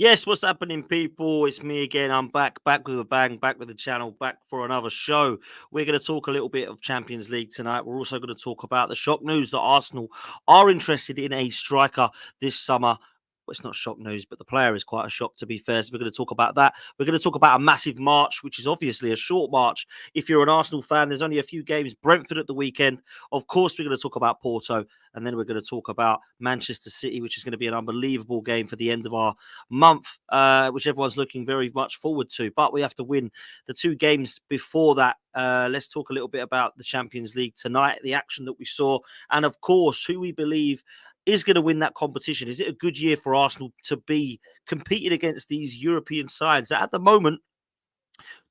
Yes, what's happening, people? It's me again. I'm back with a bang, back with the channel, back for another show. We're going to talk a little bit of Champions League tonight. We're also going to talk about the shock news that Arsenal are interested in a striker this summer. Well, it's not shock news, but the player is quite a shock, to be fair. So we're going to talk about that. We're going to talk about a massive March, which is obviously a short March. If you're an Arsenal fan, there's only a few games. Brentford at the weekend. Of course, we're going to talk about Porto, and then we're going to talk about Manchester City, which is going to be an unbelievable game for the end of our month, which everyone's looking very much forward to. But we have to win the two games before that. Let's talk a little bit about the Champions League tonight, the action that we saw, and of course, who we believe is going to win that competition. Is it a good year for Arsenal to be competing against these European sides that at the moment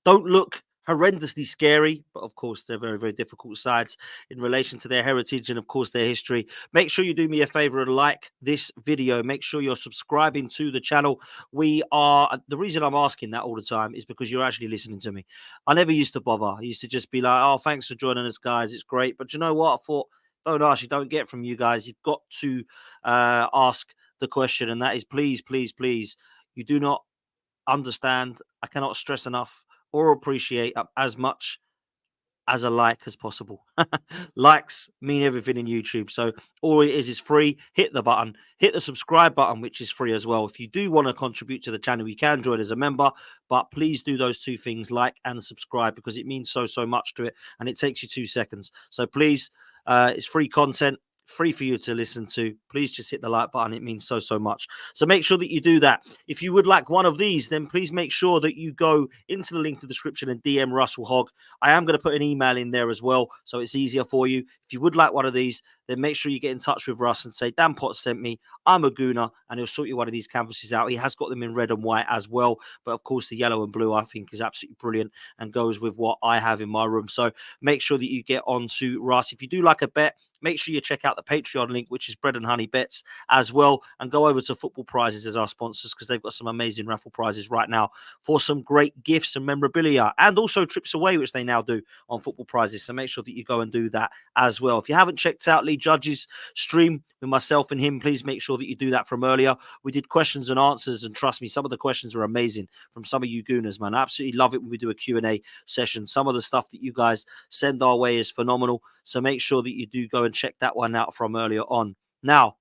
don't look horrendously scary, but of course they're very, very difficult sides in relation to their heritage and of course their history. Make sure you do me a favor and like this video. Make sure you're subscribing to the channel. The reason I'm asking that all the time is because you're actually listening to me. I never used to bother. I used to just be like, oh, thanks for joining us, guys, it's great. But you know what, I thought, don't get from you guys. You've got to ask the question, and that is, please, please, please, you do not understand, I cannot stress enough or appreciate as much as a like as possible. Likes mean everything in YouTube. So all it is free. Hit the button, hit the subscribe button, which is free as well. If you do want to contribute to the channel, you can join as a member, but please do those two things, like and subscribe, because it means so much to it, and it takes you 2 seconds. So please, it's free content, free for you to listen to. Please just hit the like button. It means so much. So make sure that you do that. If you would like one of these, then please make sure that you go into the link in the description and DM Russell Hogg. I am going to put an email in there as well, so it's easier for you. If you would like one of these, then make sure you get in touch with Russ and say, Dan Potts sent me, I'm a gooner, and he'll sort you one of these canvases out. He has got them in red and white as well, but of course the yellow and blue I think is absolutely brilliant and goes with what I have in my room. So make sure that you get on to Russ. If you do like a bet, make sure you check out the Patreon link, which is Bread and Honey Bets as well, and go over to Football Prizes as our sponsors, because they've got some amazing raffle prizes right now for some great gifts and memorabilia, and also trips away, which they now do on Football Prizes. So make sure that you go and do that as well. If you haven't checked out Lee Judge's stream with myself and him, please make sure that you do that from earlier. We did questions and answers, and trust me, some of the questions are amazing from some of you gooners, man. I absolutely love it when we do a Q&A session. Some of the stuff that you guys send our way is phenomenal. So make sure that you do go and check that one out from earlier on. Now,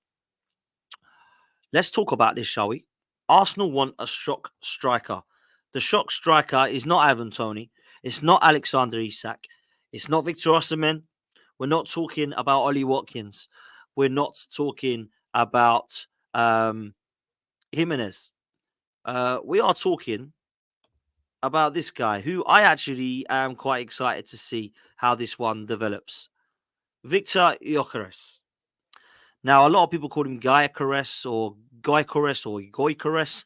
let's talk about this, shall we? Arsenal want a shock striker. The shock striker is not Ivan Toney. It's not Alexander Isak. It's not Victor Osimhen. We're not talking about Ollie Watkins. We're not talking about Jimenez. We are talking about this guy, who I actually am quite excited to see how this one develops. Victor Gyökeres. Now, a lot of people call him Gy&ouml or Gyökeres or Gyökeres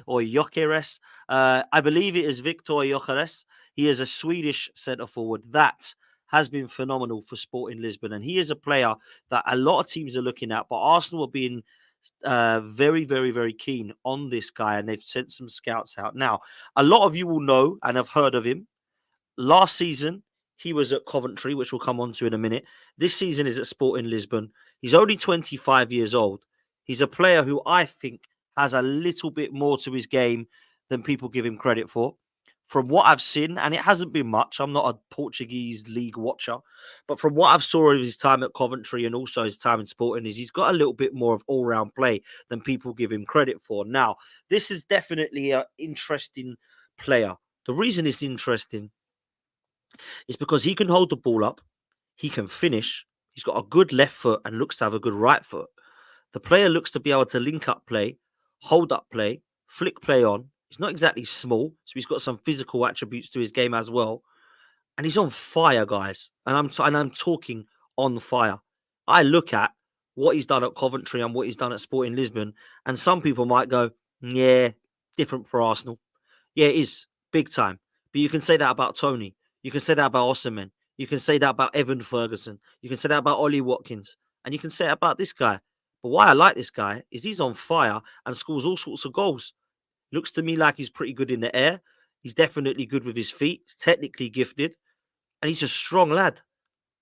or Gyökeres. I believe it is Victor Gyökeres. He is a Swedish centre forward that has been phenomenal for Sporting Lisbon, and he is a player that a lot of teams are looking at. But Arsenal are being very keen on this guy, and they've sent some scouts out. Now, a lot of you will know and have heard of him. Last season, he was at Coventry, which we'll come on to in a minute. This season is at Sporting Lisbon. He's only 25 years old. He's a player who I think has a little bit more to his game than people give him credit for. From what I've seen, and it hasn't been much, I'm not a Portuguese league watcher, but from what I've saw of his time at Coventry and also his time in Sporting, is he's got a little bit more of all-round play than people give him credit for. Now, this is definitely an interesting player. The reason it's interesting is because he can hold the ball up, he can finish, he's got a good left foot and looks to have a good right foot. The player looks to be able to link up play, hold up play, flick play on. He's not exactly small, so he's got some physical attributes to his game as well. And he's on fire, guys. And I'm talking on fire. I look at what he's done at Coventry and what he's done at Sporting Lisbon, and some people might go, yeah, different for Arsenal. Yeah, it is, big time. But you can say that about Tony. You can say that about Osimhen. You can say that about Evan Ferguson. You can say that about Ollie Watkins. And you can say it about this guy. But why I like this guy is he's on fire and scores all sorts of goals. Looks to me like he's pretty good in the air. He's definitely good with his feet. He's technically gifted. And he's a strong lad.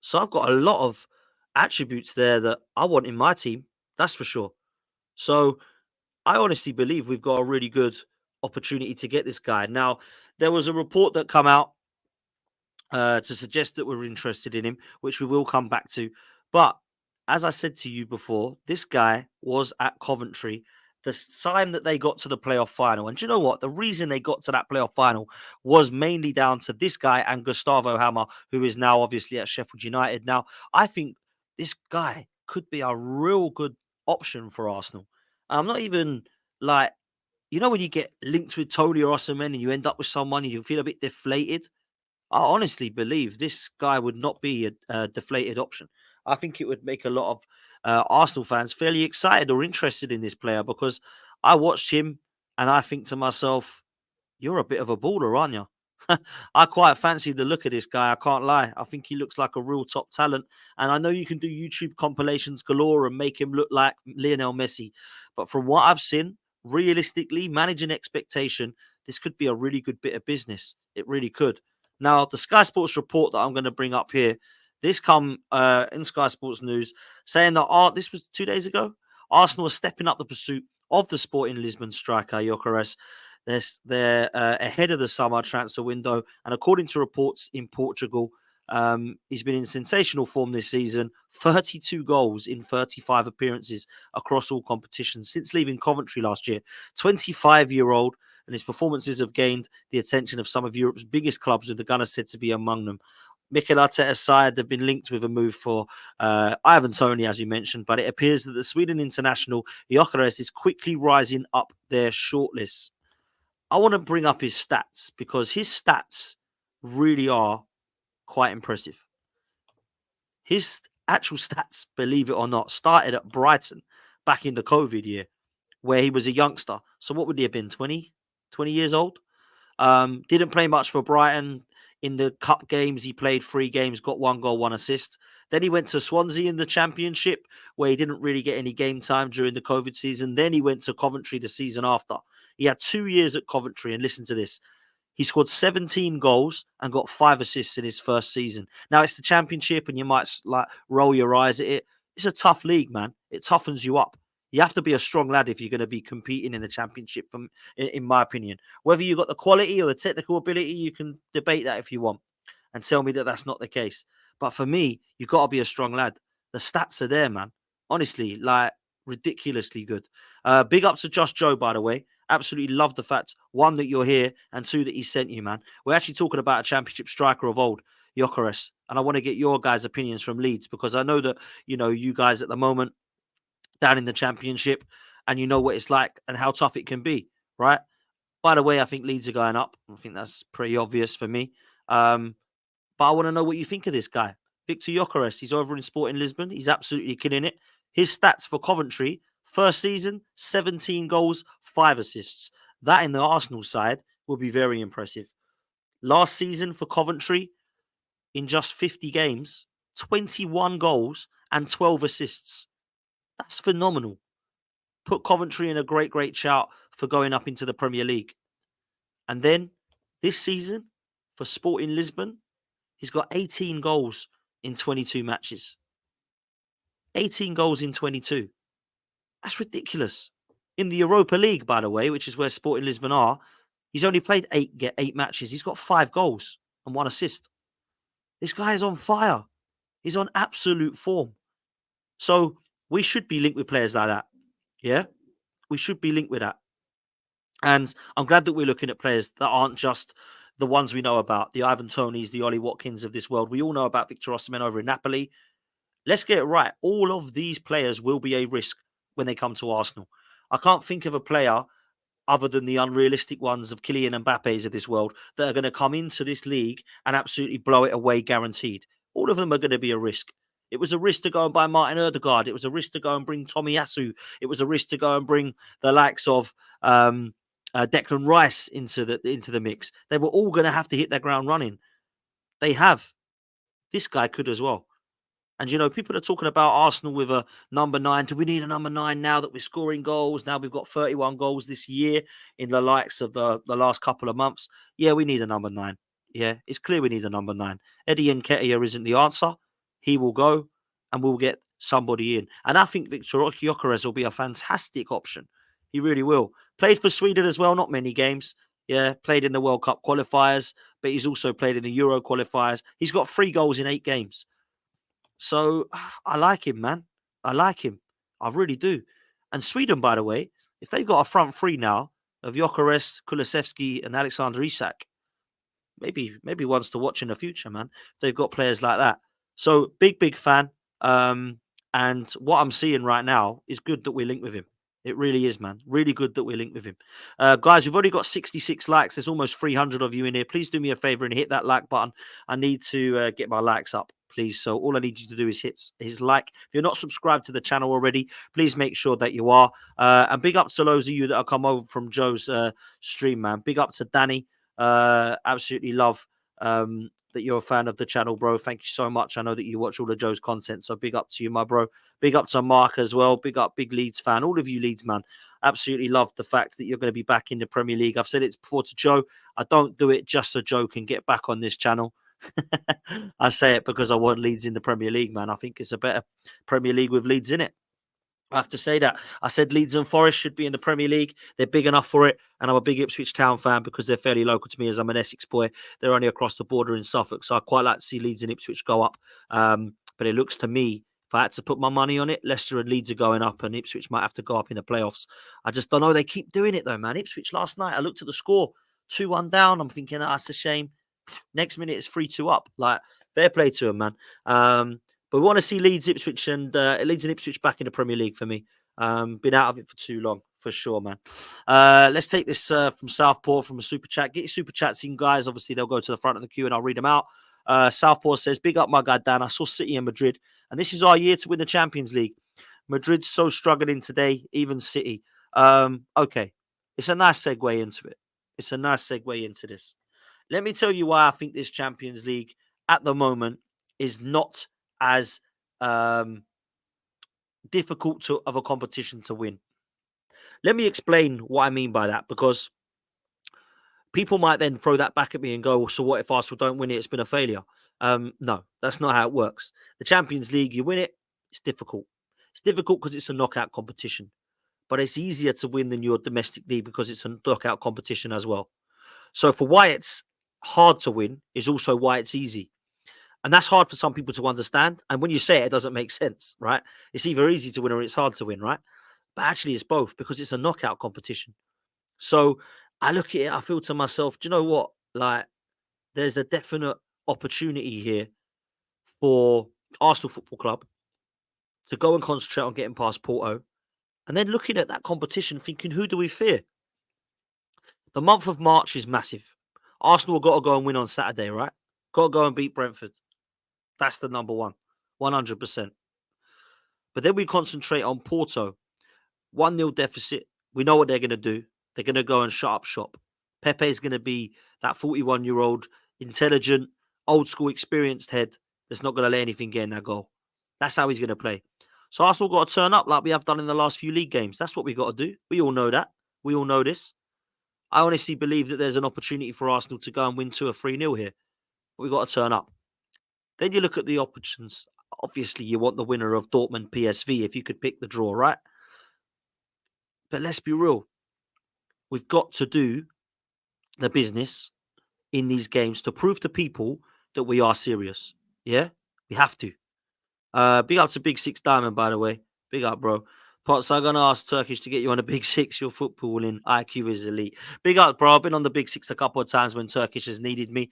So I've got a lot of attributes there that I want in my team. That's for sure. So I honestly believe we've got a really good opportunity to get this guy. Now, there was a report that come out to suggest that we're interested in him, which we will come back to. But as I said to you before, this guy was at Coventry the time that they got to the playoff final. And do you know what? The reason they got to that playoff final was mainly down to this guy and Gustavo Hammer, who is now obviously at Sheffield United. Now, I think this guy could be a real good option for Arsenal. I'm not even like, when you get linked with Tony or Osimhen and you end up with someone and you feel a bit deflated. I honestly believe this guy would not be a deflated option. I think it would make a lot of Arsenal fans fairly excited or interested in this player because I watched him and I think to myself, you're a bit of a baller, aren't you? I quite fancy the look of this guy. I can't lie. I think he looks like a real top talent. And I know you can do YouTube compilations galore and make him look like Lionel Messi. But from what I've seen, realistically, managing expectation, this could be a really good bit of business. It really could. Now, the Sky Sports report that I'm going to bring up here, this come in Sky Sports News, saying that this was 2 days ago, Arsenal are stepping up the pursuit of the Sporting Lisbon striker, Gyökeres. They're ahead of the summer transfer window. And according to reports in Portugal, he's been in sensational form this season. 32 goals in 35 appearances across all competitions since leaving Coventry last year. 25-year-old, and his performances have gained the attention of some of Europe's biggest clubs, with the Gunners said to be among them. Mikel Arteta's side have been linked with a move for Ivan Toney, as you mentioned, but it appears that the Sweden international Gyökeres is quickly rising up their shortlist. I want to bring up his stats because his stats really are quite impressive. His actual stats, believe it or not, started at Brighton back in the COVID year where he was a youngster. So what would he have been, 20 years old? Didn't play much for Brighton. In the cup games, he played 3 games, got 1 goal, 1 assist. Then he went to Swansea in the Championship, where he didn't really get any game time during the COVID season. Then he went to Coventry the season after. He had 2 years at Coventry, and listen to this. He scored 17 goals and got 5 assists in his first season. Now, it's the Championship, and you might roll your eyes at it. It's a tough league, man. It toughens you up. You have to be a strong lad if you're going to be competing in the Championship, in my opinion. Whether you've got the quality or the technical ability, you can debate that if you want and tell me that that's not the case. But for me, you've got to be a strong lad. The stats are there, man. Honestly, ridiculously good. Big up to Just Joe, by the way. Absolutely love the fact, 1, that you're here, and 2, that he sent you, man. We're actually talking about a Championship striker of old, Gyökeres. And I want to get your guys' opinions from Leeds because I know that, you guys at the moment, down in the Championship, and you know what it's like and how tough it can be, right? By the way, I think Leeds are going up. I think that's pretty obvious for me. But I want to know what you think of this guy. Victor Gyökeres, he's over in Sporting Lisbon. He's absolutely killing it. His stats for Coventry, first season, 17 goals, 5 assists. That in the Arsenal side will be very impressive. Last season for Coventry, in just 50 games, 21 goals and 12 assists. That's phenomenal. Put Coventry in a great, great shout for going up into the Premier League. And then this season for Sporting Lisbon, he's got 18 goals in 22 matches. 18 goals in 22. That's ridiculous. In the Europa League, by the way, which is where Sporting Lisbon are, he's only played 8 matches. He's got 5 goals and 1 assist. This guy is on fire. He's on absolute form. So we should be linked with players like that. Yeah? We should be linked with that. And I'm glad that we're looking at players that aren't just the ones we know about, the Ivan Tonys, the Ollie Watkins of this world. We all know about Victor Osimhen over in Napoli. Let's get it right. All of these players will be a risk when they come to Arsenal. I can't think of a player other than the unrealistic ones of Kylian Mbappe's of this world that are going to come into this league and absolutely blow it away guaranteed. All of them are going to be a risk. It was a risk to go and buy Martin Ødegaard. It was a risk to go and bring Tomiyasu. It was a risk to go and bring the likes of Declan Rice into the mix. They were all going to have to hit their ground running. They have. This guy could as well. And, people are talking about Arsenal with a number 9. Do we need a number 9 now that we're scoring goals? Now we've got 31 goals this year in the likes of the last couple of months. Yeah, we need a number 9. Yeah, it's clear we need a number 9. Eddie Nketiah isn't the answer. He will go and we'll get somebody in. And I think Victor Gyökeres will be a fantastic option. He really will. Played for Sweden as well, not many games. Yeah, played in the World Cup qualifiers, but he's also played in the Euro qualifiers. He's got 3 goals in 8 games. So I like him, man. I like him. I really do. And Sweden, by the way, if they've got a front three now of Gyökeres, Kulusevski, and Alexander Isak, maybe ones to watch in the future, man. They've got players like that. So big fan. And what I'm seeing right now is good that we link with him. It really is, man. Really good that we link with him. Guys, we've already got 66 likes. There's almost 300 of you in here. Please do me a favor and hit that like button. I need to get my likes up, please. So all I need you to do is hit his like. If you're not subscribed to the channel already, please make sure that you are. And big up to those of you that have come over from Joe's stream, man. Big up to Danny. Absolutely love that you're a fan of the channel, bro. Thank you so much. I know that you watch all of Joe's content, so big up to you, my bro. Big up to Mark as well. Big up, big Leeds fan. All of you Leeds, man. Absolutely love the fact that you're going to be back in the Premier League. I've said it before to Joe. I don't do it just so Joe can get back on this channel. I say it because I want Leeds in the Premier League, man. I think it's a better Premier League with Leeds in it. I have to say that. I said Leeds and Forest should be in the Premier League. They're big enough for it. And I'm a big Ipswich Town fan because they're fairly local to me as I'm an Essex boy. They're only across the border in Suffolk. So I quite like to see Leeds and Ipswich go up. But it looks to me, if I had to put my money on it, Leicester and Leeds are going up and Ipswich might have to go up in the playoffs. I just don't know. They keep doing it though, man. Ipswich last night, I looked at the score, 2-1 down. I'm thinking, that's a shame. Next minute, it's 3-2 up. Like, fair play to them, man. But we want to see Leeds, Ipswich, and Leeds and Ipswich back in the Premier League for me. Been out of it for too long, for sure, man. Let's take this from Southport from a super chat. Get your super chats in, guys. Obviously, they'll go to the front of the queue and I'll read them out. Southport says, big up my guy, Dan. I saw City and Madrid, and this is our year to win the Champions League. Madrid's so struggling today, even City. Okay, it's a nice segue into it. It's a nice segue into this. Let me tell you why I think this Champions League at the moment is not as difficult of a competition to win. Let me explain what I mean by that, because people might then throw that back at me and go, so what if Arsenal don't win it? It's been a failure. No, that's not how it works. The Champions League, you win it, it's difficult. It's difficult because it's a knockout competition, but it's easier to win than your domestic league because it's a knockout competition as well. So for why it's hard to win is also why it's easy. And that's hard for some people to understand. And when you say it, it doesn't make sense, right? It's either easy to win or it's hard to win, right? But actually it's both because it's a knockout competition. So I look at it, I feel to myself, do you know what? Like, there's a definite opportunity here for Arsenal Football Club to go and concentrate on getting past Porto. And then looking at that competition, thinking, who do we fear? The month of March is massive. Arsenal have got to go and win on Saturday, right? Got to go and beat Brentford. That's the number one, 100%. But then we concentrate on Porto. 1-0 deficit. We know what they're going to do. They're going to go and shut up shop. Pepe is going to be that 41-year-old, intelligent, old school, experienced head that's not going to let anything get in that goal. That's how he's going to play. So Arsenal got to turn up like we have done in the last few league games. That's what we got to do. We all know that. We all know this. I honestly believe that there's an opportunity for Arsenal to go and win 2 or 3-0 here. But we've got to turn up. Then you look at the options. Obviously, you want the winner of Dortmund PSV if you could pick the draw, right? But let's be real. We've got to do the business in these games to prove to people that we are serious. Yeah? We have to. Big up to Big Six Diamond, by the way. Big up, bro. Potts, I'm going to ask Turkish to get you on a Big Six. Your footballing IQ is elite. Big up, bro. I've been on the Big Six a couple of times when Turkish has needed me.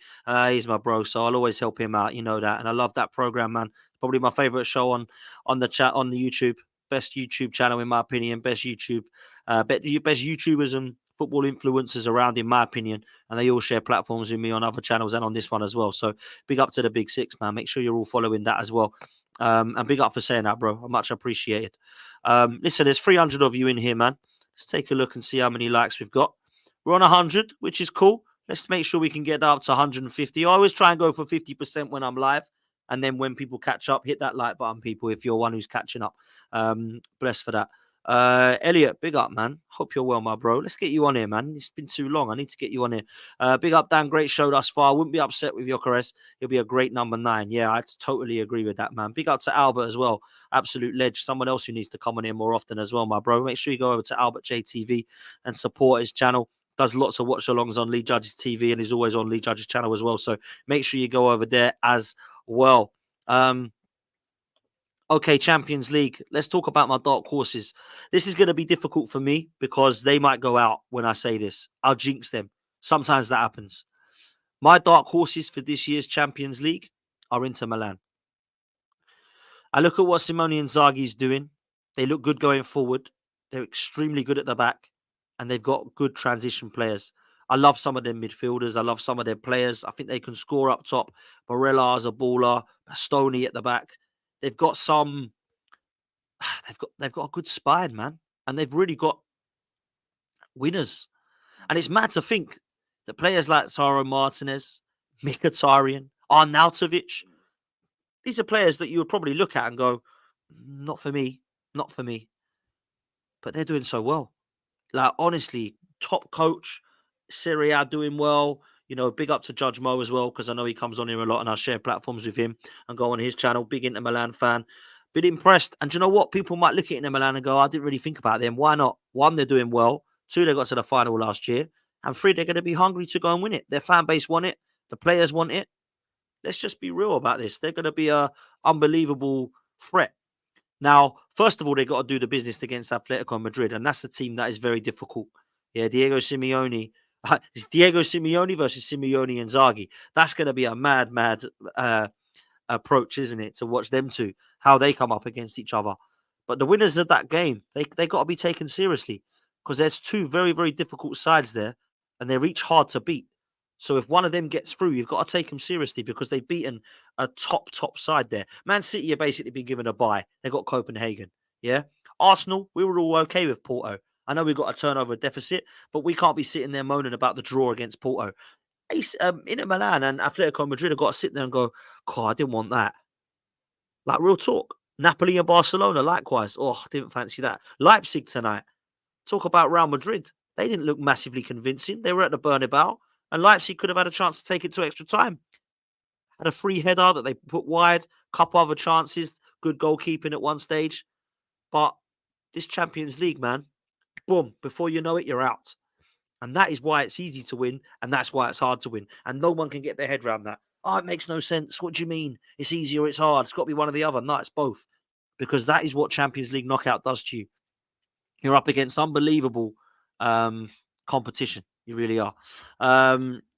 He's my bro, so I'll always help him out. You know that. And I love that program, man. Probably my favorite show on the chat, on the YouTube. Best YouTube channel, in my opinion. Best YouTubers and football influencers around, in my opinion. And they all share platforms with me on other channels and on this one as well. So big up to the Big Six, man. Make sure you're all following that as well. And big up for saying that, bro. I much appreciated. Listen, there's 300 of you in here, man. Let's take a look and see how many likes we've got. We're on 100, which is cool. Let's make sure we can get that up to 150. I always try and go for 50% when I'm live. And then when people catch up, hit that like button, people, if you're one who's catching up. Bless for that. Elliot, big up, man. Hope you're well, my bro. Let's get you on here, man. It's been too long. I need to get you on here. Big up, Dan. Great show thus far. I wouldn't be upset with your keres. He'll be a great number 9. Yeah, I totally agree with that, man. Big up to Albert as well. Absolute ledge. Someone else who needs to come on here more often as well, my bro. Make sure you go over to Albert JTV and support his channel. Does lots of watch-alongs on Lee Judge's TV and is always on Lee Judge's channel as well. So make sure you go over there as well. Okay, Champions League. Let's talk about my dark horses. This is going to be difficult for me because they might go out when I say this. I'll jinx them. Sometimes that happens. My dark horses for this year's Champions League are Inter Milan. I look at what Simone Inzaghi's doing. They look good going forward. They're extremely good at the back, and they've got good transition players. I love some of their midfielders. I love some of their players. I think they can score up top. Barella as a baller, Bastoni at the back. They've got some. They've got a good spine, man, and they've really got winners. And it's mad to think that players like Saro Martinez, Mkhitaryan, Arnautovic, these are players that you would probably look at and go, not for me, not for me. But they're doing so well. Like, honestly, top coach, Serie A doing well. You know, big up to Judge Mo as well, because I know he comes on here a lot and I share platforms with him and go on his channel. Big Inter Milan fan. Been impressed. And do you know what? People might look at Inter Milan and go, I didn't really think about them. Why not? 1, they're doing well. 2, they got to the final last year. And 3, they're going to be hungry to go and win it. Their fan base want it. The players want it. Let's just be real about this. They're going to be an unbelievable threat. Now, first of all, they got to do the business against Atletico Madrid, and that's a team that is very difficult. Yeah, Diego Simeone. It's Diego Simeone versus Simeone and Inzaghi. That's going to be a mad approach, isn't it? To watch them two, how they come up against each other. But the winners of that game, they got to be taken seriously because there's 2 very, very difficult sides there, and they're each hard to beat. So if one of them gets through, you've got to take them seriously because they've beaten a top side there. Man City have basically been given a bye. They got Copenhagen. Yeah. Arsenal, we were all okay with Porto. I know we've got a turnover deficit, but we can't be sitting there moaning about the draw against Porto. Inter Milan and Atletico Madrid have got to sit there and go, I didn't want that. Like, real talk. Napoli and Barcelona, likewise. Oh, I didn't fancy that. Leipzig tonight. Talk about Real Madrid. They didn't look massively convincing. They were at the Bernabeu. And Leipzig could have had a chance to take it to extra time. Had a free header that they put wide, couple other chances, good goalkeeping at one stage. But this Champions League, man, boom, before you know it, you're out. And that is why it's easy to win, and that's why it's hard to win. And no one can get their head around that. Oh, it makes no sense. What do you mean? It's easy or it's hard. It's got to be one or the other. No, it's both. Because that is what Champions League knockout does to you. You're up against unbelievable competition. You really are.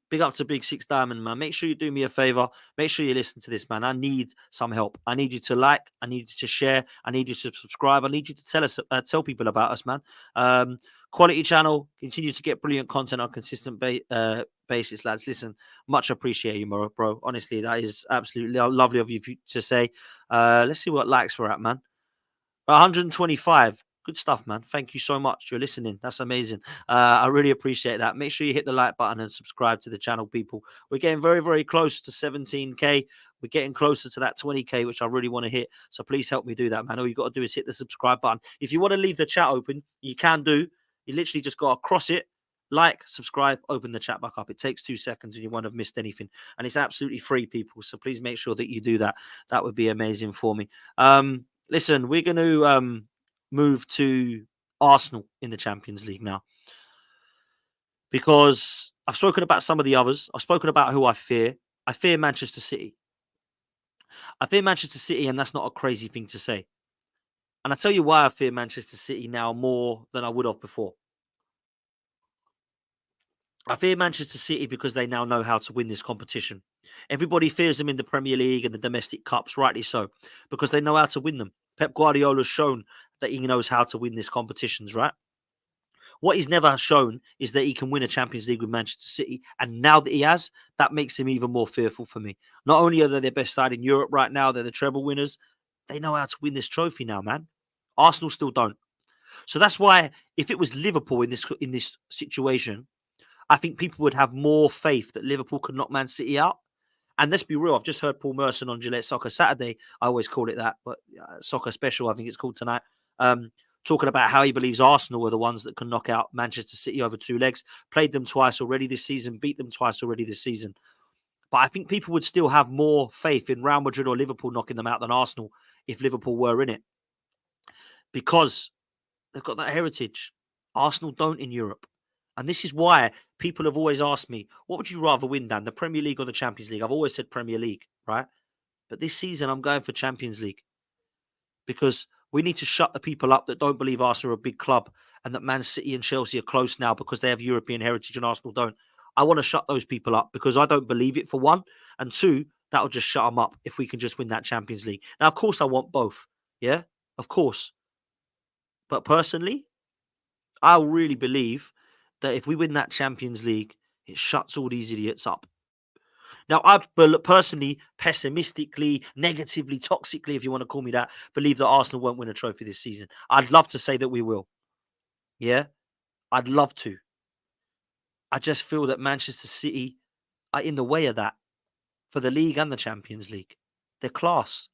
Big up to Big Six Diamond, man. Make sure you do me a favor. Make sure you listen to this, man. I need some help. I need you to like. I need you to share. I need you to subscribe. I need you to tell people about us, man. Quality channel. Continue to get brilliant content on a consistent basis, lads. Listen, much appreciate you, bro. Honestly, that is absolutely lovely of you to say. Let's see what likes we're at, man. 125. Good stuff, man. Thank you so much. You're listening. That's amazing. I really appreciate that. Make sure you hit the like button and subscribe to the channel, people. We're getting very, very close to 17K. We're getting closer to that 20K, which I really want to hit. So please help me do that, man. All you got to do is hit the subscribe button. If you want to leave the chat open, you can do. You literally just got to cross it, like, subscribe, open the chat back up. It takes 2 seconds and you won't have missed anything. And it's absolutely free, people. So please make sure that you do that. That would be amazing for me. Listen, we're going to move to Arsenal in the Champions League now, because I've spoken about some of the others. I've spoken about who I fear. I fear Manchester City. I fear Manchester City, and that's not a crazy thing to say. And I tell you why I fear Manchester City now more than I would have before. I fear Manchester City because they now know how to win this competition. Everybody fears them in the Premier League and the domestic cups, rightly so, because they know how to win them. Pep Guardiola's shown that he knows how to win these competitions, right? What he's never shown is that he can win a Champions League with Manchester City. And now that he has, that makes him even more fearful for me. Not only are they the best side in Europe right now, they're the treble winners. They know how to win this trophy now, man. Arsenal still don't. So that's why if it was Liverpool in this situation, I think people would have more faith that Liverpool could knock Man City out. And let's be real, I've just heard Paul Merson on Gillette Soccer Saturday. I always call it that, but Soccer Special, I think it's called tonight. talking about how he believes Arsenal are the ones that can knock out Manchester City over 2 legs. Played them twice already this season, beat them twice already this season. But I think people would still have more faith in Real Madrid or Liverpool knocking them out than Arsenal if Liverpool were in it, because they've got that heritage. Arsenal don't in Europe. And this is why people have always asked me, what would you rather win, Dan, the Premier League or the Champions League? I've always said Premier League, right? But this season, I'm going for Champions League, because we need to shut the people up that don't believe Arsenal are a big club and that Man City and Chelsea are close now because they have European heritage and Arsenal don't. I want to shut those people up because I don't believe it, for one. And two, that'll just shut them up if we can just win that Champions League. Now, of course, I want both. Yeah, of course. But personally, I really believe that if we win that Champions League, it shuts all these idiots up. Now, I personally, pessimistically, negatively, toxically, if you want to call me that, believe that Arsenal won't win a trophy this season. I'd love to say that we will. Yeah, I'd love to. I just feel that Manchester City are in the way of that for the league and the Champions League. They're class.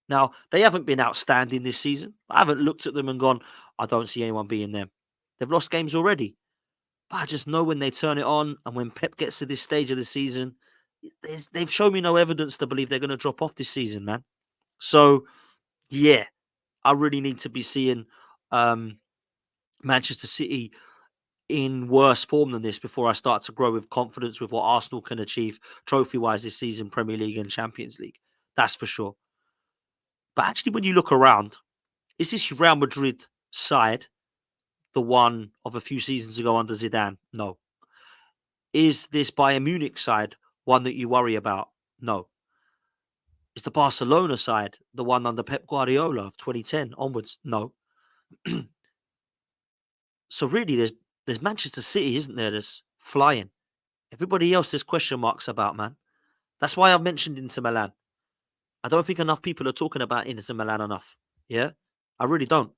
Now, they haven't been outstanding this season. I haven't looked at them and gone, I don't see anyone being them. They've lost games already. But I just know when they turn it on and when Pep gets to this stage of the season, they've shown me no evidence to believe they're going to drop off this season, man. So, yeah, I really need to be seeing Manchester City in worse form than this before I start to grow with confidence with what Arsenal can achieve trophy-wise this season, Premier League and Champions League. That's for sure. But actually, when you look around, is this Real Madrid side the one of a few seasons ago under Zidane? No. Is this Bayern Munich side one that you worry about? No. Is the Barcelona side the one under Pep Guardiola of 2010 onwards? No. So really, there's Manchester City, isn't there, that's flying. Everybody else there's question marks about, man. That's why I've mentioned Inter Milan. I don't think enough people are talking about Inter Milan enough. Yeah? I really don't.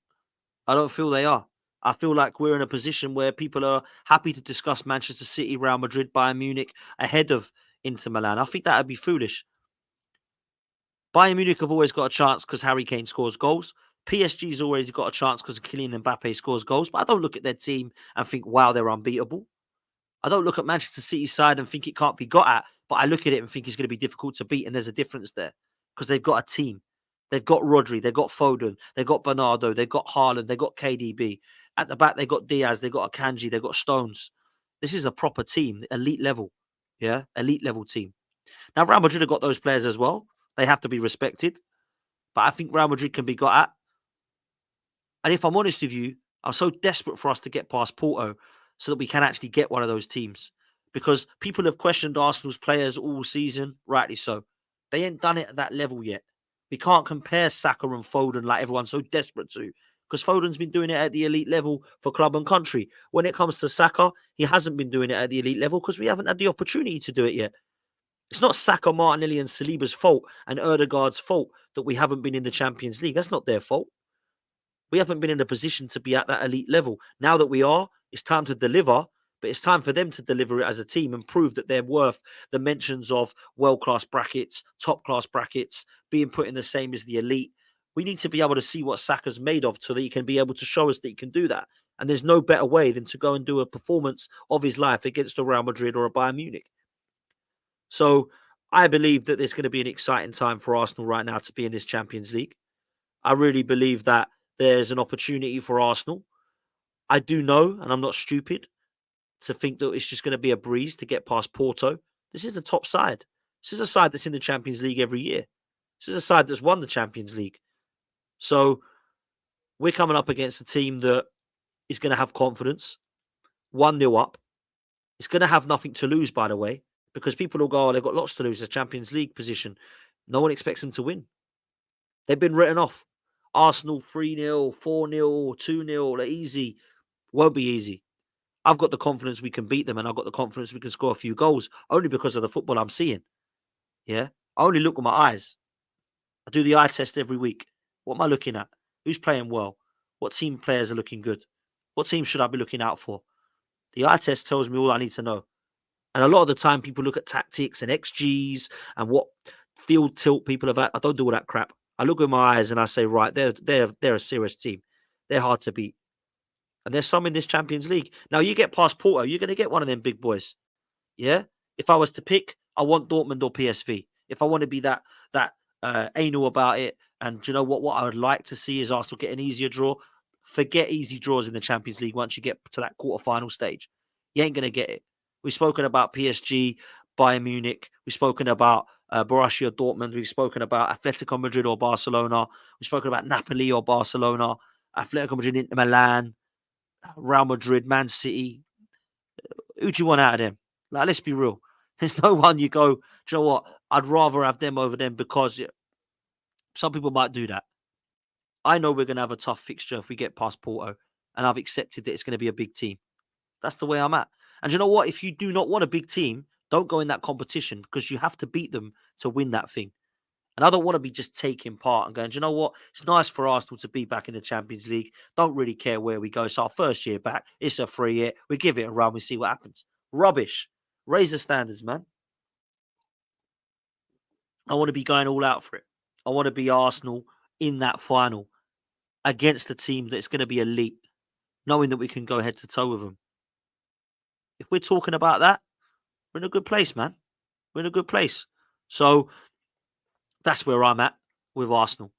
I don't feel they are. I feel like we're in a position where people are happy to discuss Manchester City, Real Madrid, Bayern Munich ahead of Inter Milan. I think that would be foolish. Bayern Munich have always got a chance because Harry Kane scores goals. PSG's always got a chance because Kylian Mbappe scores goals. But I don't look at their team and think, wow, they're unbeatable. I don't look at Manchester City's side and think it can't be got at. But I look at it and think it's going to be difficult to beat. And there's a difference there because they've got a team. They've got Rodri, they've got Foden, they've got Bernardo, they've got Haaland, they've got KDB. At the back, they've got Diaz, they've got Akanji, they've got Stones. This is a proper team, elite level. Yeah, elite level team. Now, Real Madrid have got those players as well. They have to be respected. But I think Real Madrid can be got at. And if I'm honest with you, I'm so desperate for us to get past Porto so that we can actually get one of those teams. Because people have questioned Arsenal's players all season, rightly so. They ain't done it at that level yet. We can't compare Saka and Foden like everyone's so desperate to, because Foden's been doing it at the elite level for club and country. When it comes to Saka, he hasn't been doing it at the elite level because we haven't had the opportunity to do it yet. It's not Saka, Martinelli and Saliba's fault and Erdegaard's fault that we haven't been in the Champions League. That's not their fault. We haven't been in a position to be at that elite level. Now that we are, it's time to deliver. But it's time for them to deliver it as a team and prove that they're worth the mentions of world-class brackets, top-class brackets, being put in the same as the elite. We need to be able to see what Saka's made of so that he can be able to show us that he can do that. And there's no better way than to go and do a performance of his life against a Real Madrid or a Bayern Munich. So I believe that there's going to be an exciting time for Arsenal right now to be in this Champions League. I really believe that there's an opportunity for Arsenal. I do know, and I'm not stupid, to think that it's just going to be a breeze to get past Porto. This is the top side. This is a side that's in the Champions League every year. This is a side that's won the Champions League. So we're coming up against a team that is going to have confidence. 1-0 up. It's going to have nothing to lose, by the way, because people will go, oh, they've got lots to lose, a Champions League position. No one expects them to win. They've been written off. Arsenal 3-0, 4-0, 2-0, they're easy. Won't be easy. I've got the confidence we can beat them, and I've got the confidence we can score a few goals only because of the football I'm seeing. Yeah, I only look with my eyes. I do the eye test every week. What am I looking at? Who's playing well? What team players are looking good? What team should I be looking out for? The eye test tells me all I need to know. And a lot of the time, people look at tactics and XGs and what field tilt people have had. I don't do all that crap. I look with my eyes and I say, right, they're a serious team. they're hard to beat. And there's some in this Champions League. Now, you get past Porto, you're going to get one of them big boys. Yeah? If I was to pick, I want Dortmund or PSV. If I want to be that anal about it, and do you know what I would like to see is Arsenal get an easier draw. Forget easy draws in the Champions League once you get to that quarter-final stage. You ain't going to get it. We've spoken about PSG, Bayern Munich. We've spoken about Borussia Dortmund. We've spoken about Atletico Madrid or Barcelona. We've spoken about Napoli or Barcelona. Atletico Madrid, Inter Milan, Real Madrid, Man City. Who do you want out of them? Like, let's be real. There's no one you go, do you know what? I'd rather have them over them because some people might do that. I know we're going to have a tough fixture if we get past Porto, and I've accepted that it's going to be a big team. That's the way I'm at. And you know what? If you do not want a big team, don't go in that competition because you have to beat them to win that thing. And I don't want to be just taking part and going, do you know what? It's nice for Arsenal to be back in the Champions League. Don't really care where we go. It's our first year back. It's a free year. We give it a run. We see what happens. Rubbish. Raise the standards, man. I want to be going all out for it. I want to be Arsenal in that final against a team that's going to be elite, knowing that we can go head to toe with them. If we're talking about that, we're in a good place, man. We're in a good place. So that's where I'm at with Arsenal.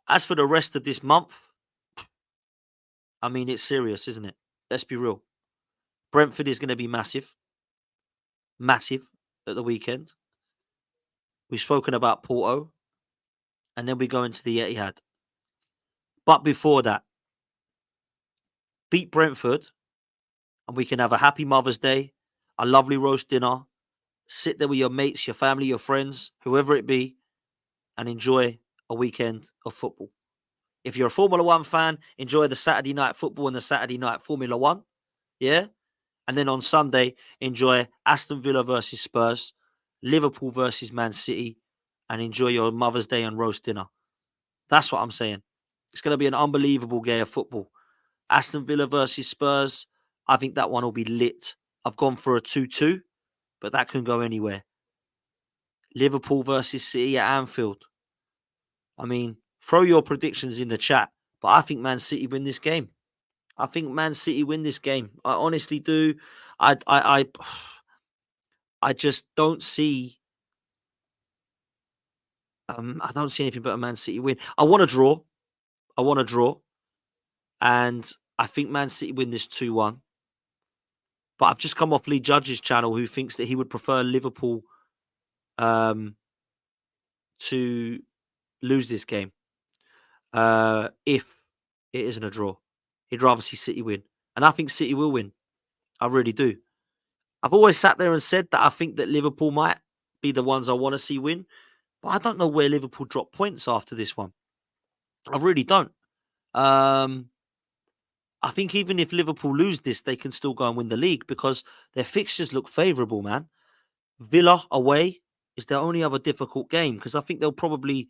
As for the rest of this month, I mean, it's serious, isn't it? Let's be real. Brentford is going to be massive. Massive at the weekend. We've spoken about Porto. And then we go into the Etihad. But before that, beat Brentford. And we can have a happy Mother's Day. A lovely roast dinner. Sit there with your mates, your family, your friends, whoever it be. And enjoy a weekend of football. If you're a Formula One fan, enjoy the Saturday night football and the Saturday night Formula One. Yeah? And then on Sunday, enjoy Aston Villa versus Spurs, Liverpool versus Man City, and enjoy your Mother's Day and roast dinner. That's what I'm saying. It's going to be an unbelievable game of football. Aston Villa versus Spurs, I think that one will be lit. I've gone for a 2-2, but that can go anywhere. Liverpool versus City at Anfield. I mean, throw your predictions in the chat, but I think Man City win this game. I think Man City win this game. I honestly do. I just don't see. I don't see anything but a Man City win. I want to draw. And I think Man City win this 2-1. But I've just come off Lee Judge's channel, who thinks that he would prefer Liverpool to lose this game if it isn't a draw. He'd rather see City win. And I think City will win. I really do. I've always sat there and said that I think that Liverpool might be the ones I want to see win. But I don't know where Liverpool drop points after this one. I really don't. I think even if Liverpool lose this, they can still go and win the league because their fixtures look favourable, man. Villa away is their only other difficult game because I think they'll probably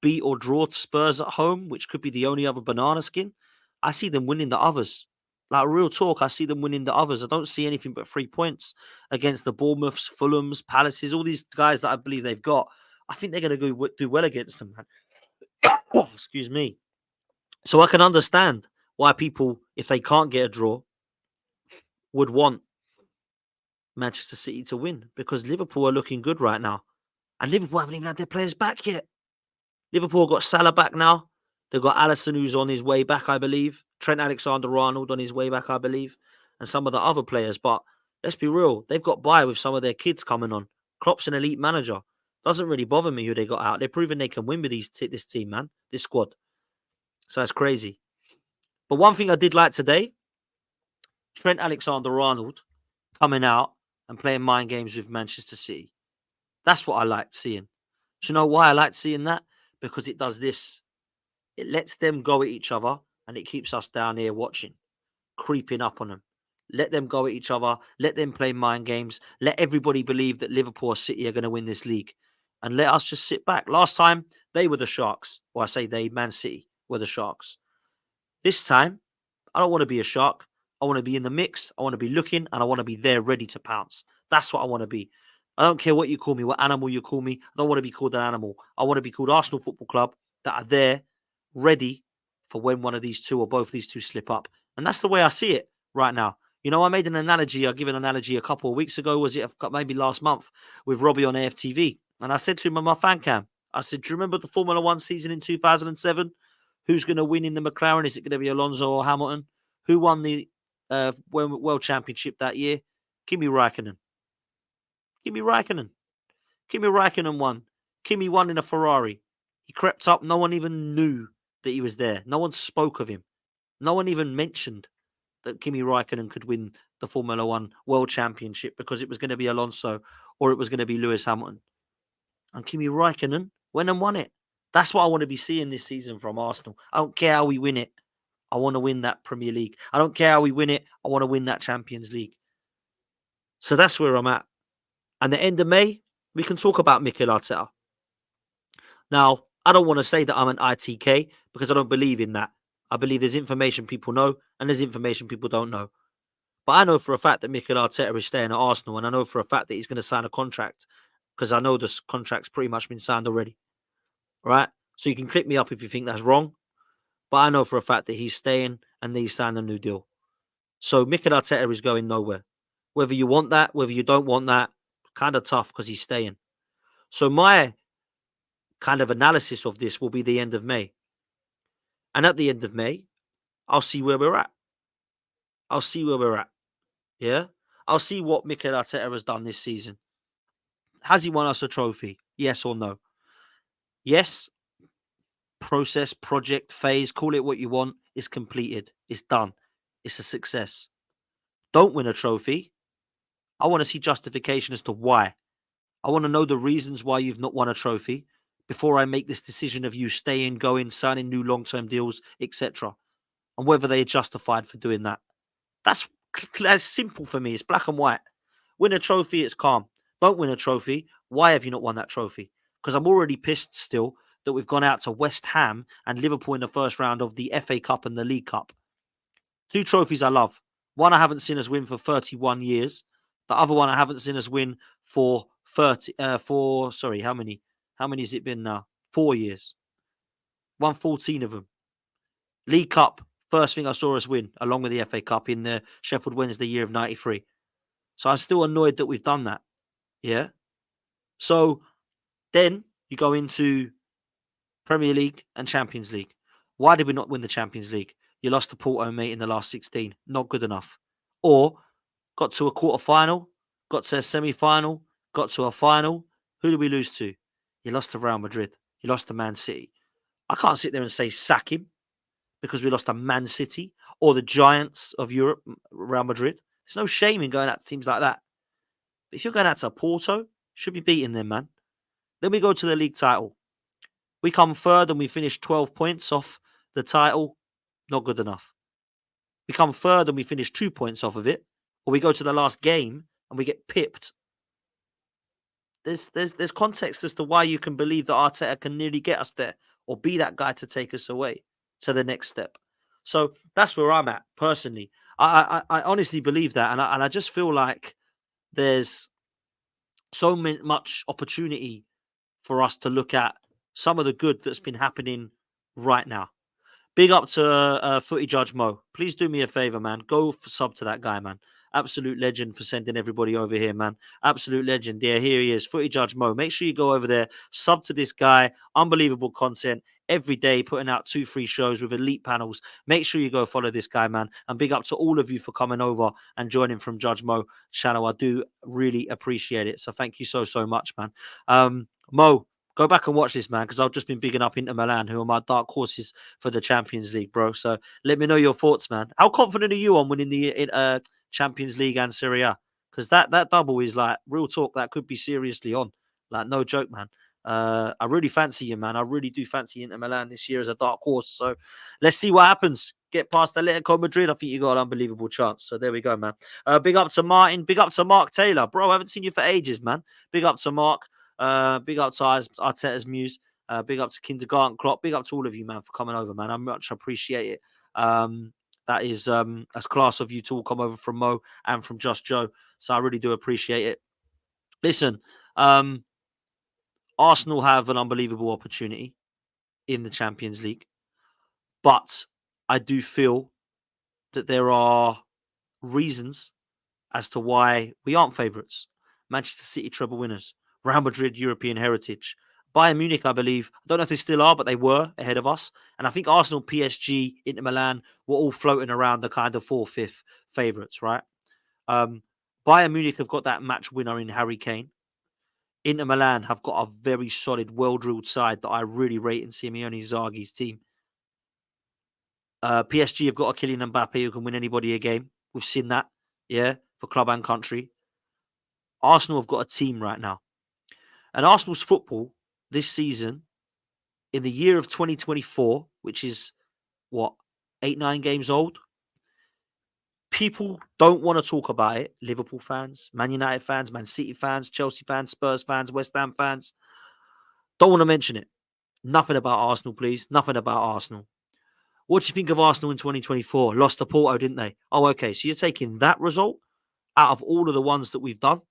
beat or draw Spurs at home, which could be the only other banana skin. I see them winning the others. Like, real talk, I see them winning the others. I don't see anything but 3 points against the Bournemouths, Fulhams, Palaces, all these guys that I believe they've got. I think they're going to do well against them, man. Excuse me. So I can understand why people, if they can't get a draw, would want Manchester City to win because Liverpool are looking good right now. And Liverpool haven't even had their players back yet. Liverpool got Salah back now. They've got Alisson, who's on his way back, I believe. Trent Alexander-Arnold on his way back, I believe. And some of the other players. But let's be real. They've got by with some of their kids coming on. Klopp's an elite manager. Doesn't really bother me who they got out. They're proving they can win with this team, man. This squad. So it's crazy. But one thing I did like today, Trent Alexander-Arnold coming out and playing mind games with Manchester City. That's what I liked seeing. Do you know why I liked seeing that? Because it does this. It lets them go at each other and it keeps us down here watching, creeping up on them. Let them go at each other. Let them play mind games. Let everybody believe that Liverpool or City are going to win this league. And let us just sit back. Last time, they were the Sharks. Or I say they, Man City, were the Sharks. This time, I don't want to be a shark. I want to be in the mix. I want to be looking and I want to be there ready to pounce. That's what I want to be. I don't care what you call me, what animal you call me. I don't want to be called an animal. I want to be called Arsenal Football Club that are there, ready for when one of these two or both of these two slip up. And that's the way I see it right now. You know, I made an analogy. I gave an analogy a couple of weeks ago. Was it maybe last month with Robbie on AFTV? And I said to him on my fan cam, I said, do you remember the Formula One season in 2007? Who's going to win in the McLaren? Is it going to be Alonso or Hamilton? Who won the World Championship that year? Kimi Raikkonen. Kimi Raikkonen. Kimi Raikkonen won. Kimi won in a Ferrari. He crept up. No one even knew that he was there. No one spoke of him. No one even mentioned that Kimi Raikkonen could win the Formula One World Championship because it was going to be Alonso or it was going to be Lewis Hamilton. And Kimi Raikkonen went and won it. That's what I want to be seeing this season from Arsenal. I don't care how we win it. I want to win that Premier League. I don't care how we win it. I want to win that Champions League. So that's where I'm at. And the end of May, we can talk about Mikel Arteta. Now, I don't want to say that I'm an ITK because I don't believe in that. I believe there's information people know and there's information people don't know. But I know for a fact that Mikel Arteta is staying at Arsenal, and I know for a fact that he's going to sign a contract because I know this contract's pretty much been signed already. Right? So you can click me up if you think that's wrong. But I know for a fact that he's staying and he's signed a new deal. So Mikel Arteta is going nowhere. Whether you want that, whether you don't want that, kind of tough because he's staying. So my kind of analysis of this will be the end of May. And at the end of May, I'll see where we're at. I'll see where we're at. Yeah? I'll see what Mikel Arteta has done this season. Has he won us a trophy? Yes or no? Yes. Process, project, phase, call it what you want, is completed. It's done. It's a success. Don't win a trophy. I want to see justification as to why. I want to know the reasons why you've not won a trophy before I make this decision of you staying, going, signing new long-term deals, etc. And whether they are justified for doing that. That's simple for me. It's black and white. Win a trophy, it's calm. Don't win a trophy. Why have you not won that trophy? Because I'm already pissed still that we've gone out to West Ham and Liverpool in the first round of the FA Cup and the League Cup. Two trophies I love. One I haven't seen us win for 31 years. The other one I haven't seen us win for how many? How many has it been now? 4 years. Won 14 of them. League Cup, first thing I saw us win, along with the FA Cup in the Sheffield Wednesday year of 93. So I'm still annoyed that we've done that. Yeah? So then you go into Premier League and Champions League. Why did we not win the Champions League? You lost to Porto, mate, in the last 16. Not good enough. Or got to a quarter-final, got to a semi-final, got to a final. Who did we lose to? You lost to Real Madrid. You lost to Man City. I can't sit there and say sack him because we lost to Man City or the giants of Europe, Real Madrid. There's no shame in going out to teams like that. But if you're going out to Porto, should be beating them, man. Then we go to the league title. We come third and we finish 12 points off the title. Not good enough. We come third and we finish 2 points off of it. Or we go to the last game and we get pipped. There's context as to why you can believe that Arteta can nearly get us there or be that guy to take us away to the next step. So that's where I'm at personally. I honestly believe that, and I just feel like there's so much opportunity for us to look at some of the good that's been happening right now. Big up to Footy Judge Mo. Please do me a favor, man. Go sub to that guy, man. Absolute legend for sending everybody over here, man. Absolute legend. Yeah, here he is. Footy Judge Mo. Make sure you go over there, sub to this guy. Unbelievable content every day, putting out 2 free shows with elite panels. Make sure you go follow this guy, man. And big up to all of you for coming over and joining from Judge Mo channel. I do really appreciate it. So thank you so much, man. Mo, go back and watch this, man, because I've just been bigging up Inter Milan, who are my dark horses for the Champions League, bro. So let me know your thoughts, man. How confident are you on winning the Champions League and Serie A? Because that double is like, real talk, that could be seriously on. Like, no joke, man. I really fancy you, man. I really do fancy Inter Milan this year as a dark horse. So let's see what happens. Get past Atletico Madrid. I think you got an unbelievable chance. So there we go, man. Big up to Martin. Big up to Mark Taylor. Bro, I haven't seen you for ages, man. Big up to Mark. Big up to Arteta's Muse. Big up to Kindergarten Klopp. Big up to all of you, man, for coming over, man. I much appreciate it. That is that's class of you to all come over from Mo and from Just Joe. So I really do appreciate it. Listen, Arsenal have an unbelievable opportunity in the Champions League. But I do feel that there are reasons as to why we aren't favourites. Manchester City treble winners, Real Madrid European heritage, Bayern Munich, I believe. I don't know if they still are, but they were ahead of us. And I think Arsenal, PSG, Inter Milan were all floating around the kind of 4th, 5th favourites, right? Bayern Munich have got that match winner in Harry Kane. Inter Milan have got a very solid, well-drilled side that I really rate in Simeone Inzaghi's team. PSG have got a Kylian Mbappe who can win anybody a game. We've seen that, yeah, for club and country. Arsenal have got a team right now. And Arsenal's football this season, in the year of 2024, which is, 8-9 games old, people don't want to talk about it. Liverpool fans, Man United fans, Man City fans, Chelsea fans, Spurs fans, West Ham fans, don't want to mention it. Nothing about Arsenal, please. Nothing about Arsenal. What do you think of Arsenal in 2024? Lost to Porto, didn't they? Oh, okay. So you're taking that result out of all of the ones that we've done.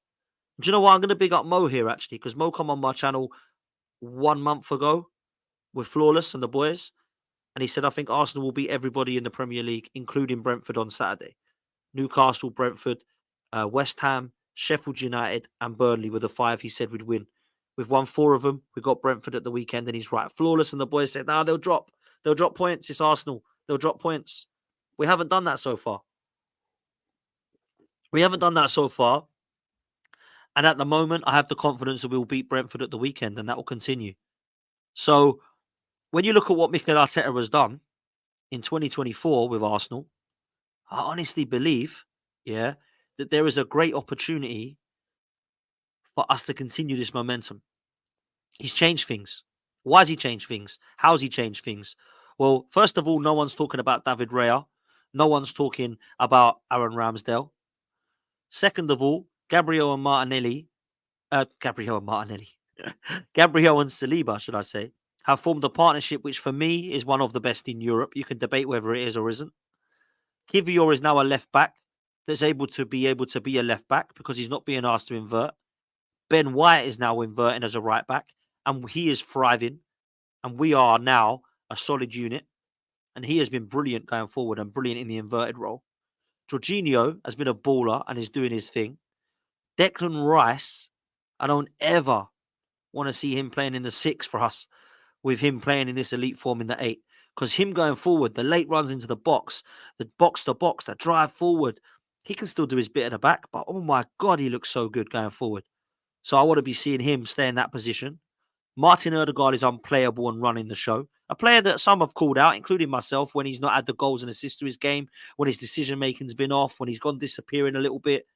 Do you know what? I'm going to big up Mo here, actually, because Mo come on my channel 1 month ago with Flawless and the boys. And he said, I think Arsenal will beat everybody in the Premier League, including Brentford on Saturday. Newcastle, Brentford, West Ham, Sheffield United, and Burnley were the 5 he said we'd win. We've won 4 of them. We got Brentford at the weekend, and he's right. Flawless and the boys said, nah, they'll drop. They'll drop points. It's Arsenal. They'll drop points. We haven't done that so far. And at the moment, I have the confidence that we'll beat Brentford at the weekend, and that will continue. So when you look at what Mikel Arteta has done in 2024 with Arsenal, I honestly believe, that there is a great opportunity for us to continue this momentum. He's changed things. Why has he changed things? How has he changed things? Well, first of all, no one's talking about David Raya. No one's talking about Aaron Ramsdale. Second of all, Gabriel and Saliba, should I say, have formed a partnership which for me is one of the best in Europe. You can debate whether it is or isn't. Kivior is now a left back that's able to be a left back because he's not being asked to invert. Ben White is now inverting as a right back, and he is thriving. And we are now a solid unit. And he has been brilliant going forward and brilliant in the inverted role. Jorginho has been a baller and is doing his thing. Declan Rice, I don't ever want to see him playing in the 6 for us with him playing in this elite form in the 8. Because him going forward, the late runs into the box to box, that drive forward, he can still do his bit at the back. But oh my God, he looks so good going forward. So I want to be seeing him stay in that position. Martin Odegaard is unplayable and running the show. A player that some have called out, including myself, when he's not had the goals and assists to his game, when his decision-making's been off, when he's gone disappearing a little bit.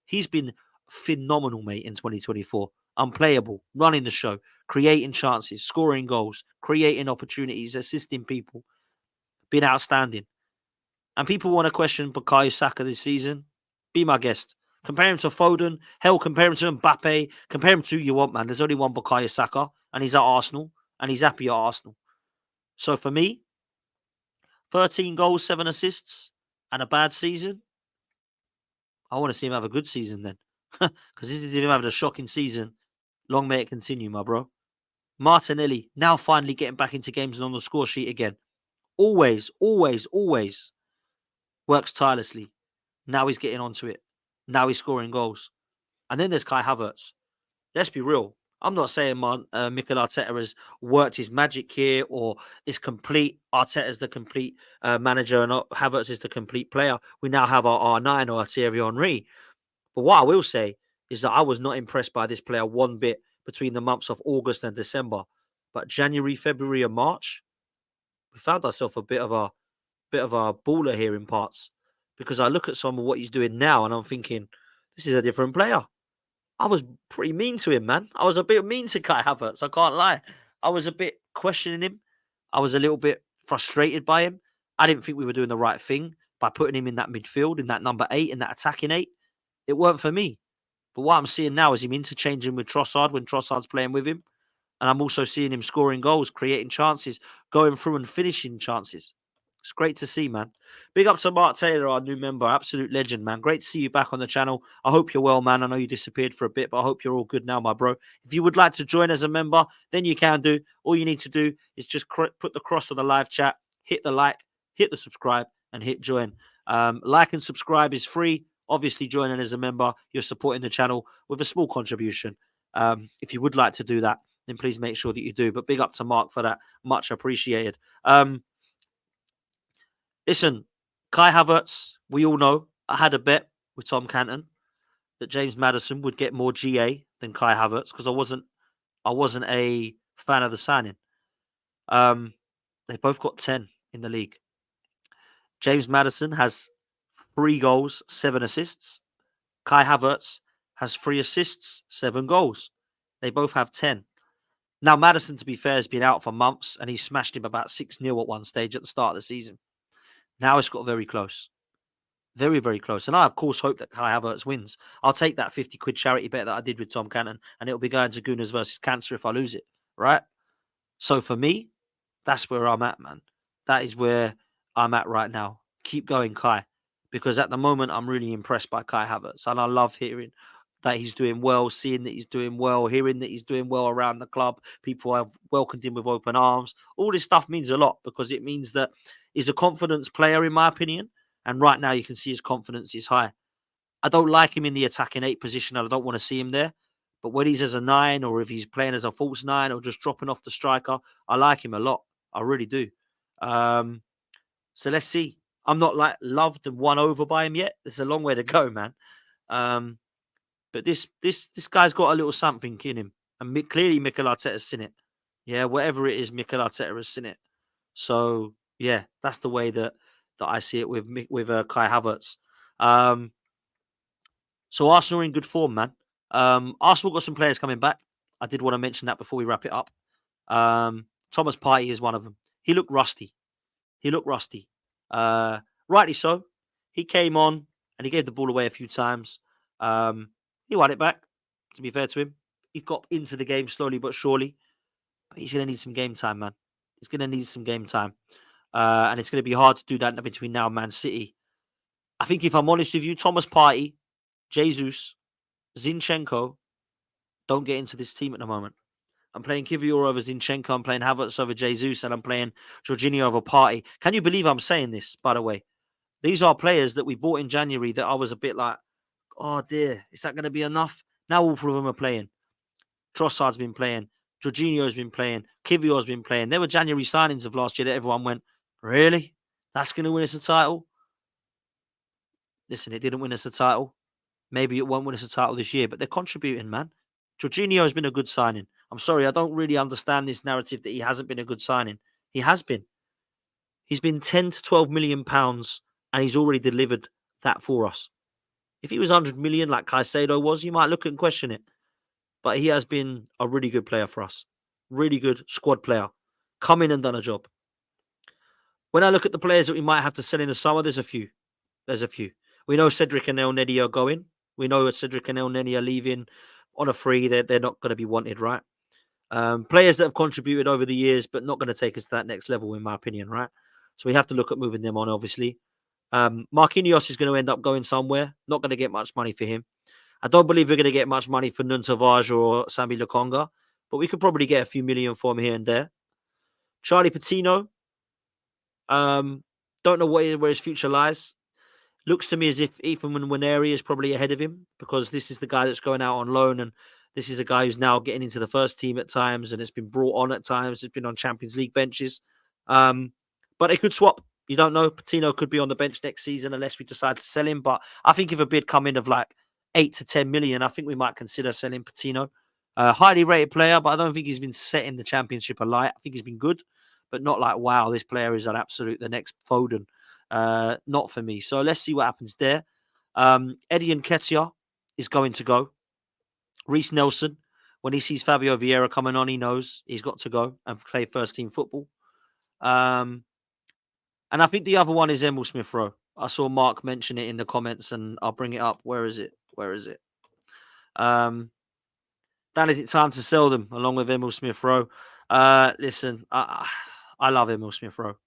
He's been phenomenal, mate, in 2024. Unplayable, running the show, creating chances, scoring goals, creating opportunities, assisting people. Been outstanding. And people want to question Bukayo Saka this season. Be my guest. Compare him to Foden. Hell, compare him to Mbappe. Compare him to who you want, man. There's only one Bukayo Saka, and he's at Arsenal, and he's happy at Arsenal. So for me, 13 goals, 7 assists, and a bad season. I want to see him have a good season then. Because if he didn't have a shocking season, long may it continue, my bro. Martinelli, now finally getting back into games and on the score sheet again. Always works tirelessly. Now he's getting onto it. Now he's scoring goals. And then there's Kai Havertz. Let's be real. I'm not saying Mikel Arteta has worked his magic here or is complete. Arteta's the complete manager and Havertz is the complete player. We now have our R9 or Thierry Henry. But what I will say is that I was not impressed by this player one bit between the months of August and December. But January, February, and March, we found ourselves a bit of a baller here in parts. Because I look at some of what he's doing now and I'm thinking, this is a different player. I was pretty mean to him, man. I was a bit mean to Kai Havertz. I can't lie. I was a bit questioning him. I was a little bit frustrated by him. I didn't think we were doing the right thing by putting him in that midfield, in that number 8, in that attacking 8. It weren't for me. But what I'm seeing now is him interchanging with Trossard when Trossard's playing with him. And I'm also seeing him scoring goals, creating chances, going through and finishing chances. It's great to see, man. Big up to Mark Taylor, our new member. Absolute legend, man. Great to see you back on the channel. I hope you're well, man. I know you disappeared for a bit, but I hope you're all good now, my bro. If you would like to join as a member, then you can do. All you need to do is just put the cross on the live chat, hit the like, hit the subscribe, and hit join. Like and subscribe is free. Obviously, joining as a member, you're supporting the channel with a small contribution. If you would like to do that, then please make sure that you do. But big up to Mark for that. Much appreciated. Listen, Kai Havertz, we all know, I had a bet with Tom Canton that James Madison would get more GA than Kai Havertz because I wasn't a fan of the signing. They both got 10 in the league. James Madison has 3 goals, 7 assists. Kai Havertz has 3 assists, 7 goals. They both have 10. Now, Madison, to be fair, has been out for months and he smashed him about 6-0 at one stage at the start of the season. Now it's got very close. Very, very close. And I, of course, hope that Kai Havertz wins. I'll take that 50 quid charity bet that I did with Tom Cannon and it'll be going to Gooners versus Cancer if I lose it, right? So for me, that's where I'm at, man. That is where I'm at right now. Keep going, Kai. Because at the moment, I'm really impressed by Kai Havertz. And I love hearing that he's doing well, seeing that he's doing well, hearing that he's doing well around the club. People have welcomed him with open arms. All this stuff means a lot because it means that he's a confidence player, in my opinion. And right now, you can see his confidence is high. I don't like him in the attacking 8 position. I don't want to see him there. But when he's as a 9 or if he's playing as a false 9 or just dropping off the striker, I like him a lot. I really do. So let's see. I'm not like loved and won over by him yet. There's a long way to go, man. But this guy's got a little something in him. And clearly Mikel Arteta's seen it. Yeah, whatever it is, Mikel Arteta has seen it. So, yeah, that's the way that I see it with Kai Havertz. So Arsenal are in good form, man. Arsenal got some players coming back. I did want to mention that before we wrap it up. Thomas Partey is one of them. He looked rusty. Rightly so. He came on and he gave the ball away a few times. He won it back, to be fair to him. He got into the game slowly but surely. But he's going to need some game time, man. He's going to need some game time. And it's going to be hard to do that between now and Man City. I think if I'm honest with you, Thomas Partey, Jesus, Zinchenko don't get into this team at the moment. I'm playing Kivior over Zinchenko, I'm playing Havertz over Jesus, and I'm playing Jorginho over Partey. Can you believe I'm saying this, by the way? These are players that we bought in January that I was a bit like, oh dear, is that going to be enough? Now all 4 of them are playing. Trossard's been playing. Jorginho's been playing. Kivior's been playing. There were January signings of last year that everyone went, really? That's going to win us a title? Listen, it didn't win us a title. Maybe it won't win us a title this year, but they're contributing, man. Jorginho has been a good signing. I'm sorry, I don't really understand this narrative that he hasn't been a good signing. He has been. He's been 10 to 12 million pounds and he's already delivered that for us. If he was 100 million like Caicedo was, you might look and question it. But he has been a really good player for us. Really good squad player. Come in and done a job. When I look at the players that we might have to sell in the summer, there's a few. We know Cedric and El Neni are going. We know that Cedric and El Neni are leaving on a free. They're not going to be wanted, right? Players that have contributed over the years, but not going to take us to that next level, in my opinion, right? So we have to look at moving them on, obviously. Marquinhos is going to end up going somewhere. Not going to get much money for him. I don't believe we're going to get much money for Nuntavage or Sami Lokonga, but we could probably get a few million for him here and there. Charlie Patino, don't know where his future lies. Looks to me as if Ethan Nwaneri is probably ahead of him because this is the guy that's going out on loan and this is a guy who's now getting into the first team at times and it's been brought on at times. It's been on Champions League benches. But they could swap. You don't know. Patino could be on the bench next season unless we decide to sell him. But I think if a bid come in of like 8 to 10 million, I think we might consider selling Patino. Highly rated player, but I don't think he's been set in the Championship alight. I think he's been good, but not like, wow, this player is an absolute, the next Foden. Not for me. So let's see what happens there. Eddie Nketiah is going to go. Reece Nelson, when he sees Fabio Vieira coming on, he knows he's got to go and play first team football. And I think the other one is Emil Smith-Rowe. I saw Mark mention it in the comments and I'll bring it up. Where is it? Dan, is it time to sell them along with Emil Smith-Rowe? Listen, I love Emil Smith-Rowe.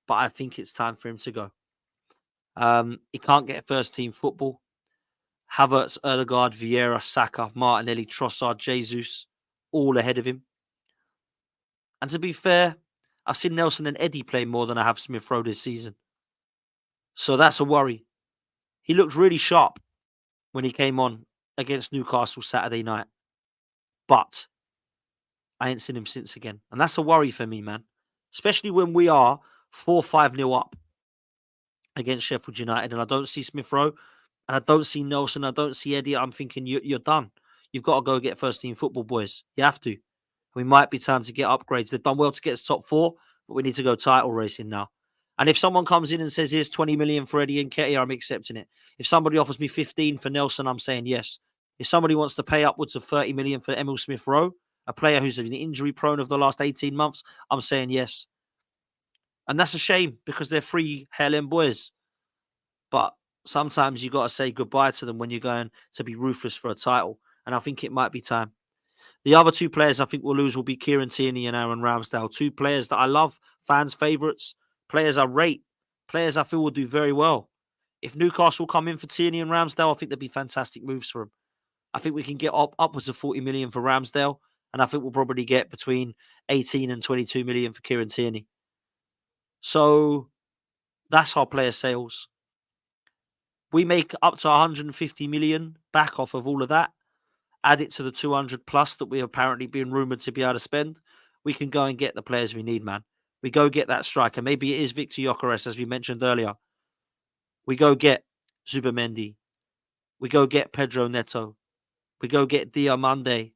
But I think it's time for him to go. He can't get first team football. Havertz, Erdegaard, Vieira, Saka, Martinelli, Trossard, Jesus, all ahead of him. And to be fair, I've seen Nelson and Eddie play more than I have Smith Rowe this season. So that's a worry. He looked really sharp when he came on against Newcastle Saturday night. But I ain't seen him since again. And that's a worry for me, man. Especially when we are 4-5-0 up against Sheffield United and I don't see Smith Rowe and I don't see Nelson, I don't see Eddie. I'm thinking you're done. You've got to go get first team football, boys. You have to. We might be time to get upgrades. They've done well to get to top 4, but we need to go title racing now. And if someone comes in and says, here's 20 million for Eddie and Nketiah, I'm accepting it. If somebody offers me 15 for Nelson, I'm saying yes. If somebody wants to pay upwards of 30 million for Emil Smith Rowe, a player who's been injury prone over the last 18 months, I'm saying yes. And that's a shame because they're free hell boys. But sometimes you got to say goodbye to them when you're going to be ruthless for a title. And I think it might be time. The other 2 players I think we'll lose will be Kieran Tierney and Aaron Ramsdale. 2 players that I love, fans' favourites, players I rate, players I feel will do very well. If Newcastle come in for Tierney and Ramsdale, I think there'd be fantastic moves for them. I think we can get upwards of 40 million for Ramsdale, and I think we'll probably get between 18 and 22 million for Kieran Tierney. So that's our player sales. We make up to 150 million back off of all of that. Add it to the 200 plus that we're apparently being rumoured to be able to spend. We can go and get the players we need, man. We go get that striker. Maybe it is Victor Gyökeres, as we mentioned earlier. We go get Zubimendi. We go get Pedro Neto. We go get Diamande.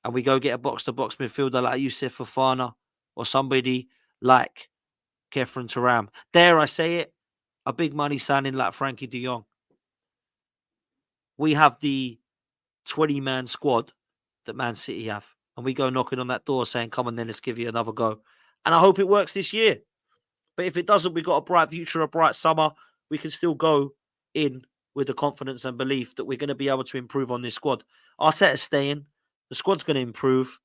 And we go get a box-to-box midfielder like Youssef Fofana or somebody like Kefren Turam. Dare I say it? A big money signing like Frankie de Jong. We have the 20-man squad that Man City have. And we go knocking on that door saying, come on then, let's give you another go. And I hope it works this year. But if it doesn't, we've got a bright future, a bright summer. We can still go in with the confidence and belief that we're going to be able to improve on this squad. Arteta's staying. The squad's going to improve.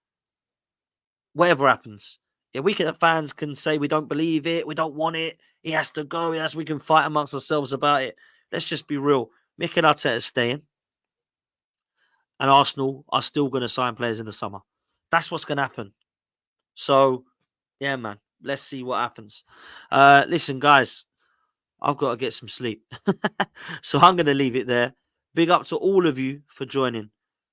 Whatever happens. Yeah, fans can say we don't believe it, we don't want it, he has to go, we can fight amongst ourselves about it. Let's just be real. Mikel Arteta's staying. And Arsenal are still going to sign players in the summer. That's what's going to happen. So, yeah, man. Let's see what happens. Listen, guys. I've got to get some sleep. So I'm going to leave it there. Big up to all of you for joining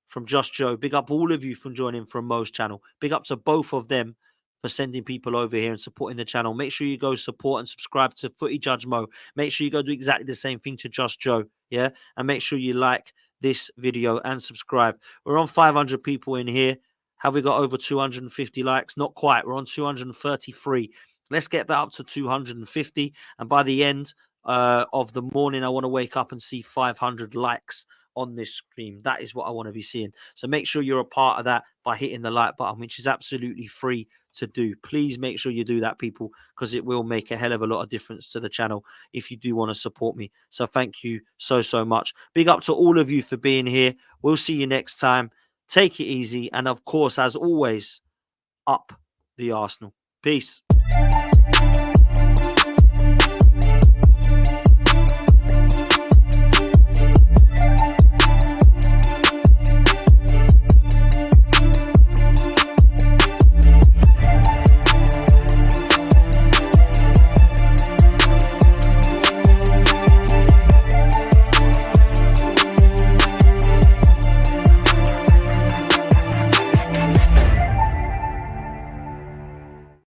from Just Joe. Big up all of you for joining from Mo's channel. Big up to both of them for sending people over here and supporting the channel. Make sure you go support and subscribe to Footy Judge Mo. Make sure you go do exactly the same thing to Just Joe. Yeah. And make sure you like this video and subscribe. We're on 500 people in here. Have we got over 250 likes? Not quite. We're on 233. Let's get that up to 250. And by the end of the morning, I want to wake up and see 500 likes on this stream. That is what I want to be seeing. So make sure you're a part of that by hitting the like button, which is absolutely free to do. Please make sure you do that, people, because it will make a hell of a lot of difference to the channel if you do want to support me. So thank you so much. Big up to all of you for being here. We'll see you next time. Take it easy. And of course, as always, up the Arsenal. Peace.